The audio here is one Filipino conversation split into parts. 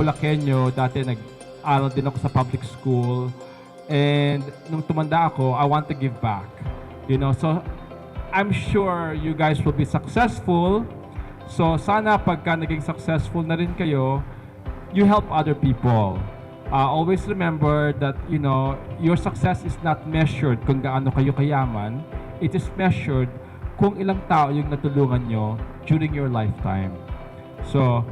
Bulakenyo, dati nag-aral din ako sa public school. And nung tumanda ako, I want to give back. So I'm sure you guys will be successful. So sana pagka naging successful na rin kayo, you help other people. Always remember that, your success is not measured kung gaano kayo kayaman. It is measured kung ilang tao yung natulungan nyo during your lifetime. So,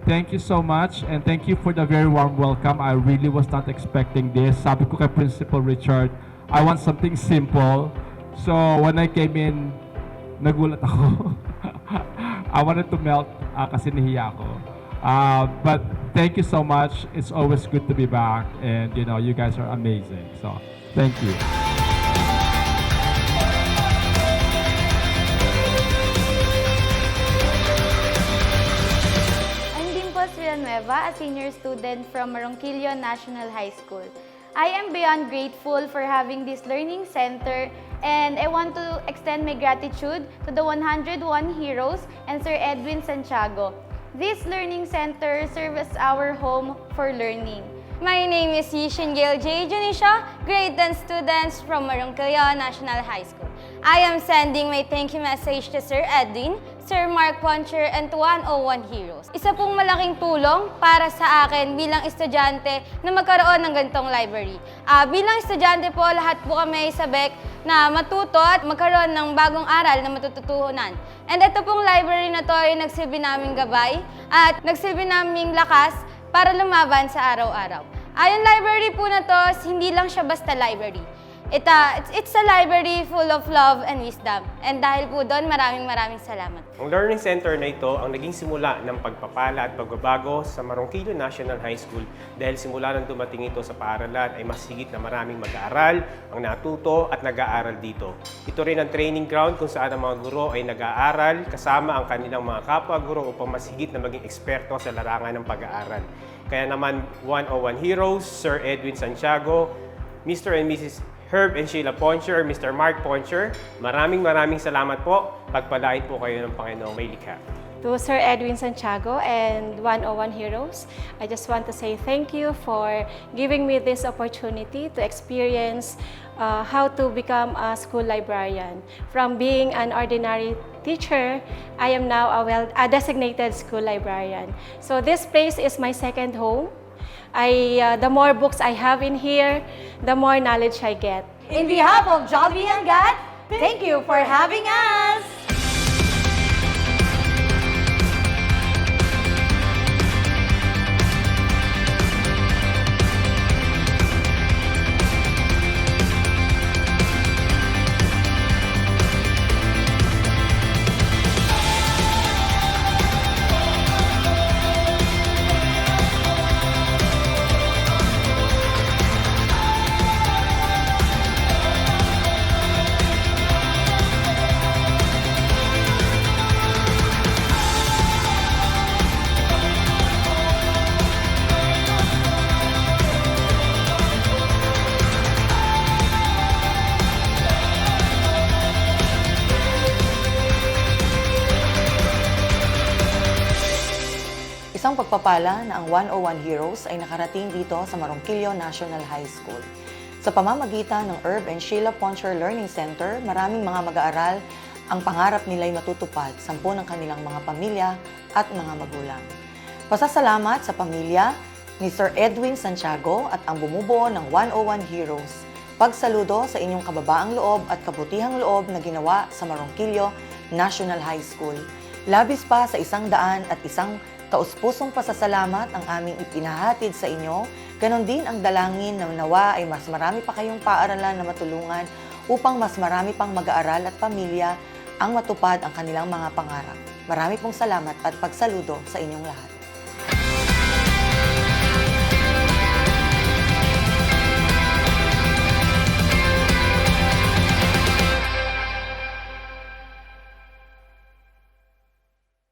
thank you so much and thank you for the very warm welcome. I really was not expecting this. Sabi ko kay Principal Richard, I want something simple. So, when I came in, nagulat ako. I wanted to melt kasi nahiya ako. But thank you so much. It's always good to be back and you guys are amazing. So, thank you. Villanueva, a senior student from Maronquillo National High School. I am beyond grateful for having this learning center, and I want to extend my gratitude to the 101 heroes and Sir Edwin Santiago. This learning center serves as our home for learning. My name is Yishin Gail J. Junisha, grade 10 students from Maronquillo National High School. I am sending my thank you message to Sir Edwin, Sir Mark Poncher, and to 101 Heroes. Isa pong malaking tulong para sa akin bilang estudyante na magkaroon ng ganitong library. Bilang estudyante po, lahat po kami sabik na matuto at magkaroon ng bagong aral na matututunan. And ito pong library na to ay nagsilbi naming gabay at nagsilbi naming lakas para lumaban sa araw-araw. Yung library po na to, hindi lang siya basta library. It's a library full of love and wisdom. And dahil po doon, maraming salamat. Ang Learning Center na ito ang naging simula ng pagpapala at pagbabago sa Maronquillo National High School dahil simula nang dumating ito sa paaralan ay mas higit na maraming mag-aaral ang natuto at nag-aaral dito. Ito rin ang training ground kung saan ang mga guro ay nag-aaral kasama ang kanilang mga kapwa-guro upang mas higit na maging eksperto sa larangan ng pag-aaral. Kaya naman 101 Heroes, Sir Edwin Santiago, Mr. and Mrs. Herb and Sheila Poncher, Mr. Mark Poncher, maraming salamat po. Pagpalain po kayo ng Panginoong may likha. To Sir Edwin Santiago and 101 Heroes, I just want to say thank you for giving me this opportunity to experience how to become a school librarian. From being an ordinary teacher, I am now a designated school librarian. So this place is my second home. The more books I have in here, the more knowledge I get. In behalf of Jollibee and God, thank you for having us! Isang pagpapala na ang 101 Heroes ay nakarating dito sa Maronquillo National High School. Sa pamamagitan ng Herb and Sheila Poncher Learning Center, maraming mga mag-aaral ang pangarap nila'y matutupad, 10 ng kanilang mga pamilya at mga magulang. Pasasalamat sa pamilya ni Sir Edwin Santiago at ang bumubuo ng 101 Heroes. Pagsaludo sa inyong kababaang loob at kabutihang loob na ginawa sa Maronquillo National High School. Labis pa sa 100 at isang taus-pusong pasasalamat ang aming ipinahatid sa inyo. Ganon din ang dalangin na nawa ay mas marami pa kayong paaralan na matulungan upang mas marami pang mag-aaral at pamilya ang matupad ang kanilang mga pangarap. Marami pong salamat at pagsaludo sa inyong lahat.